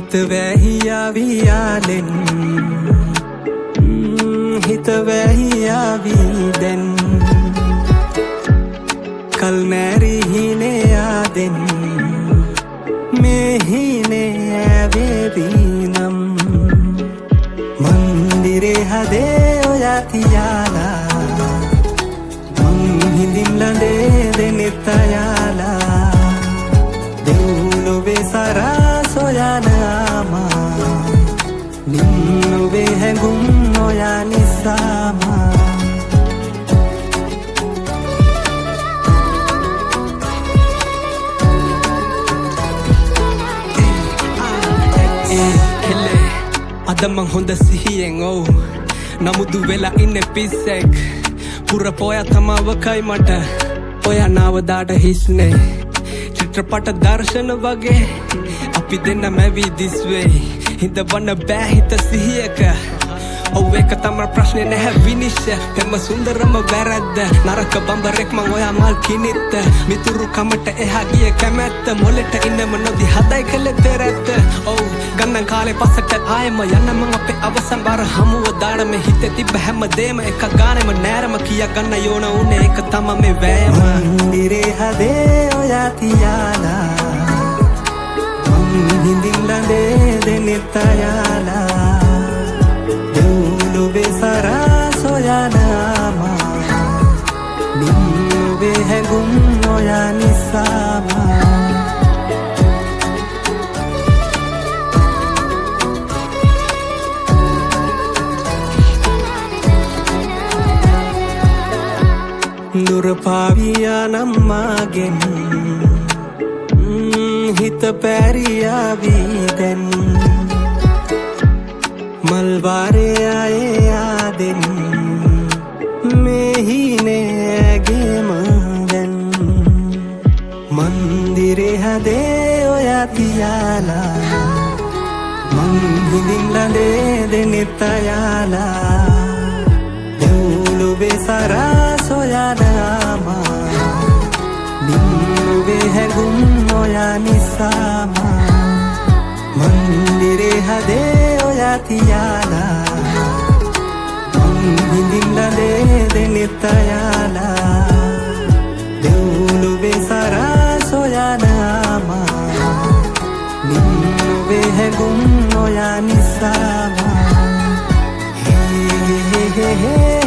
හිත වැහියාවියාලෙන් හිත වැහියාවිදැන් කල් මැරිහිනේ ආදෙන් මෙහිනේ ඇවේවීනම් මන්දිරේ හදේ ඔයා තියාලා මං හිඳින් ලඳේ දෙනෙත් අයාලා දෙව්ලොවේ සරා සොයන ආමා නින්නොවේ හැඟුම් ඔයා නිසාමා අද මං හොඳ සිහියෙන් ඔව් නමුදු වෙලා ඉන්නේ පිස්සෙක් පුර පොයා තමාවකයි මට ඔයා නාවදාට හිස්නේ චිත්‍රපට දර්ශන වගේ අපි දෙන්න මැවී දිස්වේ හිඳවන්න බෑ හිත සිහියක ඔව් ඒක තමයි ප්‍රශ්නේ නැහැ විනිශ්චය පෙම සුන්දරම වැරද්ද නරක බඹරෙක් මං ඔයා මල් කිනිත්ත මිතුරු කමට එහා ගිය කැමැත්ත මොලෙට ඉන්නම නොදි හදයි කළේ තෙරැත්ත ඔව් ගන්න කාලේ පස්සට ආයෙම යන්න මං අපේ අවසන් බාර හමුව දාන මේ හිතේ තිබ්බ හැමදේම එක ගානෙම නෑරම කියා ගන්න යෝන උනේ ඒක තමයි මේ වෑයම මන්දිරේ හදේ ඔයා තියාලා මං හිඳින් ලඳේ දෙනෙත් අයාලා දෙව්ලොවේ සරා සොයන ආමා නින්නොවේ හැඟුම් ඔයා නිසාමා දුර පාවියා නම්මාගෙන් හිත පැරියාවිදැන් මල්වාරේ ආයේ ආදෙන් මෙහිනේ ඇගේම දැන් මන්දිරේ හදේ ඔයා තියාලා මං හිඳින් ලඳේ දෙනෙත් අයාලා දෙව්ලොවේ සරා සොයන ආමා නින්නොවේ හැඟුම් ඔයා නිසාමා මන්දිරේ හදේ ඔයා තියාලා මං හිඳින් ලඳේ දෙනෙත් අයාලා දෙව්ලොවේ සරා සොයන ආමා නින්නොවේ හැඟුම් ඔයා නිසාමා හේ හේ හේ